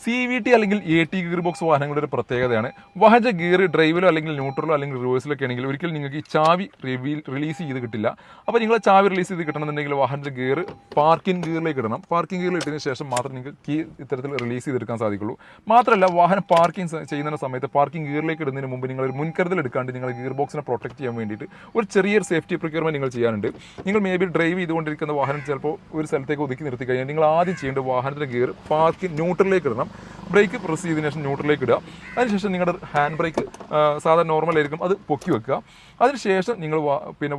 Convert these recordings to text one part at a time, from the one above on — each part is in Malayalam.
CVT അല്ലെങ്കിൽ AT ഗിയർ ബോക്സ് വാഹനങ്ങളുടെ ഒരു പ്രത്യേകതയാണ്. വാഹനത്തെ ഗിയർ ഡ്രൈവിലോ അല്ലെങ്കിൽ ന്യൂട്രലോ അല്ലെങ്കിൽ റിവേഴ്സിലൊക്കെ ആണെങ്കിൽ ഒരിക്കലും നിങ്ങൾക്ക് ഈ ചാവി റിലീസ് ചെയ്ത് കിട്ടില്ല. അപ്പോൾ നിങ്ങൾ ചാവി റിലീസ് ചെയ്ത് കിട്ടണമെന്നുണ്ടെങ്കിൽ വാഹനത്തെ ഗിയർ പാർക്കിംഗ് ഗിയറിലേക്ക് ഇടണം. പാർക്കിംഗ് ഗിയറിൽ ഇട്ടതിന് ശേഷം മാത്രം നിങ്ങൾക്ക് കീ ഇത്തരത്തിൽ റിലീസ് ചെയ്തെടുക്കാൻ സാധിക്കുള്ളൂ. മാത്രമല്ല വാഹനം പാർക്കിംഗ് ചെയ്യുന്ന സമയത്ത് പാർക്കിംഗ് ഗിയറിലേക്ക് ഇടുന്നതിന് മുമ്പ് നിങ്ങൾ ഒരു മുൻകരുതൽ എടുക്കാണ്ട് നിങ്ങൾ ഗിയർ ബോക്സിനെ പ്രൊട്ടക്ട് ചെയ്യാൻ വേണ്ടിയിട്ട് ഒരു ചെറിയൊരു സേഫ്റ്റി പ്രിക്വയർമെന്റ് നിങ്ങൾ ചെയ്യാനുണ്ട്. നിങ്ങൾ മേ ബി ഡ്രൈവ് ചെയ്തുകൊണ്ടിരിക്കുന്ന വാഹനം ചിലപ്പോൾ ഒരു സ്ഥലത്തേക്ക് ഒതുക്കി നിർത്തി കഴിഞ്ഞാൽ നിങ്ങൾ ആദ്യം ചെയ്യേണ്ട വാഹനത്തിൻ്റെ ഗിയർ പാർക്കിംഗ് ന്യൂട്രലിലേക്ക് ഇടണം. ബ്രേക്ക് പ്രസ് ചെയ്തതിനു ശേഷം ന്യൂട്രലിലേക്ക് ഇടുക. അതിനുശേഷം നിങ്ങളുടെ ഹാൻഡ് ബ്രേക്ക് സാധാരണ നോർമലായിരിക്കും, അത് പൊക്കി വെക്കുക. അതിനുശേഷം നിങ്ങൾ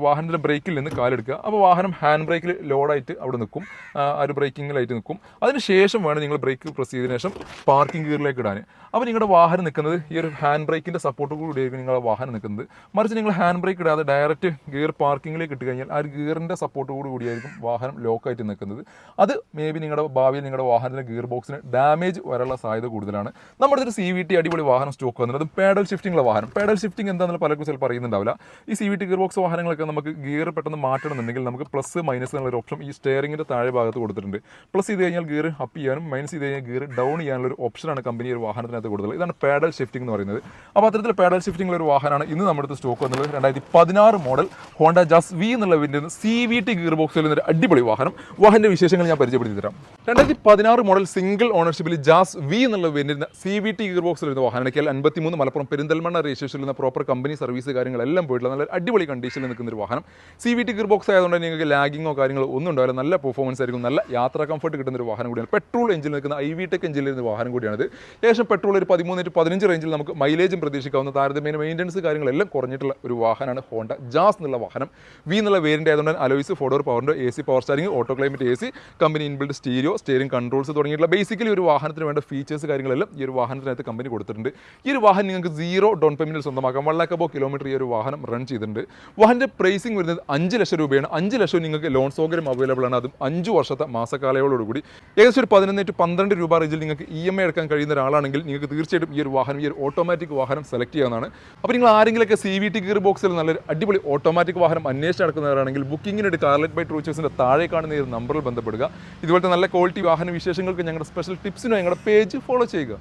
വാഹനത്തിൻ്റെ ബ്രേക്കിൽ നിന്ന് കാലെടുക്കുക. അപ്പോൾ വാഹനം ഹാൻഡ് ബ്രേക്കിൽ ലോഡായിട്ട് അവിടെ നിൽക്കും, ആ ഒരു ബ്രേക്കിങ്ങിലായിട്ട് നിൽക്കും. അതിനുശേഷം വേണം നിങ്ങൾ ബ്രേക്ക് പ്രസ് ചെയ്തതിനു ശേഷം പാർക്കിംഗ് ഗിയറിലേക്ക് ഇടാൻ. അപ്പോൾ നിങ്ങളുടെ വാഹനം നിൽക്കുന്നത് ഈ ഒരു ഹാൻഡ് ബ്രേക്കിൻ്റെ സപ്പോർട്ട് കൂടിയായിരിക്കും നിങ്ങളുടെ വാഹനം നിൽക്കുന്നത്. മറിച്ച് നിങ്ങൾ ഹാൻഡ് ബ്രേക്ക് ഇടാതെ ഡയറക്റ്റ് ഗിയർ പാർക്കിങ്ങിലേക്ക് ഇട്ട് കഴിഞ്ഞാൽ ആ ഒരു ഗിയറിൻ്റെ സപ്പോർട്ട് കൂടിയായിരിക്കും വാഹനം ലോക്കായിട്ട് നിൽക്കുന്നത്. അത് മേ ബി നിങ്ങളുടെ ഭാവിയിൽ നിങ്ങളുടെ വാഹനത്തിൻ്റെ ഗിയർ ബോക്സിന് ഡാമേജ് വരാനുള്ള സാധ്യത കൂടുതലാണ്. നമ്മുടെ ഒരു CVT അടിപൊളി വാഹനം സ്റ്റോക്ക് വന്നത്, അത് പാഡൽ ഷിഫ്റ്റിംഗുള്ള വാഹനം. പാഡൽ ഷിഫ്റ്റിംഗ് എന്താണെന്ന് പലർക്കും ചിലപ്പോൾ അറിയുന്നുണ്ടാവില്ല. ഈ CVT ഗിയർ ബോക്സ് വാഹനങ്ങളൊക്കെ നമുക്ക് ഗിയർ പെട്ടെന്ന് മാറ്റണമെന്നുണ്ടെങ്കിൽ നമുക്ക് പ്ലസ് മൈനസ് എന്നുള്ള ഒരു ഓപ്ഷൻ ഈ സ്റ്റെയറിംഗിൻ്റെ താഴെ ഭാഗത്ത് കൊടുത്തിട്ടുണ്ട്. പ്ലസ് ചെയ്ത് കഴിഞ്ഞാൽ ഗിയർ അപ്പ് ചെയ്യാനും മൈനസ് ചെയ്ത് കഴിഞ്ഞാൽ ഗിയർ ഡൗൺ ചെയ്യാനുള്ള ഒരു ഓപ്ഷനാണ് കമ്പനി ഒരു വാഹനത്തിനകത്ത് കൊടുത്തത്. ഇതാണ് പാഡൽ ഷിഫ്റ്റിംഗ് എന്ന് പറയുന്നത്. അപ്പോൾ അത്തരത്തിൽ പാഡൽ ഷിഫ്റ്റിംഗ് ഒരു വാഹനമാണ് ഇന്ന് നമ്മുടെ അടുത്ത് സ്റ്റോക്ക് വന്നത്. 2016 മോഡൽ ഹോണ്ട ജാസ് V എന്നുള്ള വേണ്ടിയിരുന്ന CVT ഗിയർ ബോക്സിൽ നിന്നൊരു അടിപൊളി വാഹനത്തിന്റെ വിശേഷങ്ങൾ ഞാൻ പരിചയപ്പെടുത്തി തരാം. 2016 മോഡൽ സിംഗിൾ ഓണർഷിപ്പിൽ ജാസ് V എന്നുള്ള വേണ്ടിയിരുന്ന CVT ഗിയർ ബോക്സിൽ വരുന്ന വാഹനം. 53 മലപ്പുറം പെരിന്തൽമണ്ണ രജിസ്ട്രേഷനിൽ നിന്ന് പ്രോപ്പർ കമ്പനി സർവീസ് കാര്യങ്ങളെല്ലാം പോയിട്ടുള്ള നല്ല അടിപൊളി കണ്ടീഷനിൽ നിൽക്കുന്ന ഒരു വാഹനം. CVT ഗിയർ ബോക്സ് ആയതുകൊണ്ട് നിങ്ങൾക്ക് ലാഗിങ്ങോ കാര്യങ്ങളോ ഒന്നും ഉണ്ടാവില്ല. നല്ല പെർഫോമൻസ് ആയിരിക്കും, നല്ല യാത്രാ കംഫർട്ട് കിട്ടുന്ന ഒരു വാഹനം കൂടിയാണ്. പെട്രോൾ എഞ്ചിൻ നിൽക്കുന്ന IVTEC എഞ്ചിനിൽ വരുന്ന വാഹനം കൂടിയാണിത്. ഏകദേശം പെട്രോൾ ഒരു 13-15 റേഞ്ചിൽ നമുക്ക് മൈലേജും പ്രതീക്ഷിക്കാവുന്ന, താരതമ്യേന മെയിൻ്റനൻസ് കാര്യങ്ങളെല്ലാം കുറഞ്ഞിട്ടുള്ള ഒരു വാഹനമാണ് ഹോണ്ട ജാസ് എന്നുള്ള വാഹനം. V എന്നുള്ള വേരിയൻ്റ് ആയതുകൊണ്ട് alloys, 4-door പവറിൻ്റെ AC power സ്റ്റാരിംഗ്, auto climate AC, company inbuilt stereo, steering controls തുടങ്ങിയിട്ടുള്ള ബേസിക്കലി ഒരു വാഹനത്തിന് വേണ്ട ഫീച്ചേഴ്സ് കാര്യങ്ങളെല്ലാം ഈ ഒരു വാഹനത്തിനകത്ത് കമ്പനി കൊടുത്തിട്ടുണ്ട്. ഈ ഒരു വാഹനം നിങ്ങൾക്ക് 0 ഡൗൺ പേയ്മെൻറ്റിൽ സ്വന്തമാക്കാം. 1 lakh above കിലോമീറ്റർ ഈ ഒരു വാഹനം റൺ ചെയ്തിട്ടുണ്ട്. വാഹനത്തിൻ്റെ പ്രൈസിംഗ് വരുന്നത് 5 ലക്ഷം രൂപയാണ്. 5 ലക്ഷം നിങ്ങൾക്ക് ലോൺ സൗകര്യം അവൈലബിൾ ആണ്. അതും 5 വർഷത്തെ മാസക്കാലയോടുകൂടി. ഏകദേശം ഒരു 11-12 രൂപ റേഞ്ചിൽ നിങ്ങൾക്ക് EMI എടുക്കാൻ കഴിയുന്ന ഒരാളാണെങ്കിൽ നിങ്ങൾക്ക് തീർച്ചയായിട്ടും ഈ ഒരു വാഹനം, ഈ ഒരു ഓട്ടോമാറ്റിക് വാഹനം സെലക്ട് ചെയ്യാവുന്നതാണ്. അപ്പോൾ നിങ്ങൾ ആരെങ്കിലൊക്കെ CVT ഗിയർ ബോക്സിൽ നല്ലൊരു അടിപൊളി ഓട്ടോമാറ്റിക് വാഹനം അന്വേഷിച്ച് നടക്കുന്നവരാണെങ്കിൽ ബുക്കിങ്ങിനായിട്ട് കാർലെറ്റ് ബൈ ട്രൂച്ചേഴ്സിൻ്റെ താഴെ കാണുന്ന ഈ ഒരു നമ്പറിൽ ബന്ധപ്പെടുക. ഇതുപോലത്തെ നല്ല ക്വാളിറ്റി വാഹന വിശേഷങ്ങൾക്ക് ഞങ്ങളുടെ സ്പെഷ്യൽ ടിപ്സിനോ ഞങ്ങളുടെ പേജ് ഫോളോ ചെയ്യുക.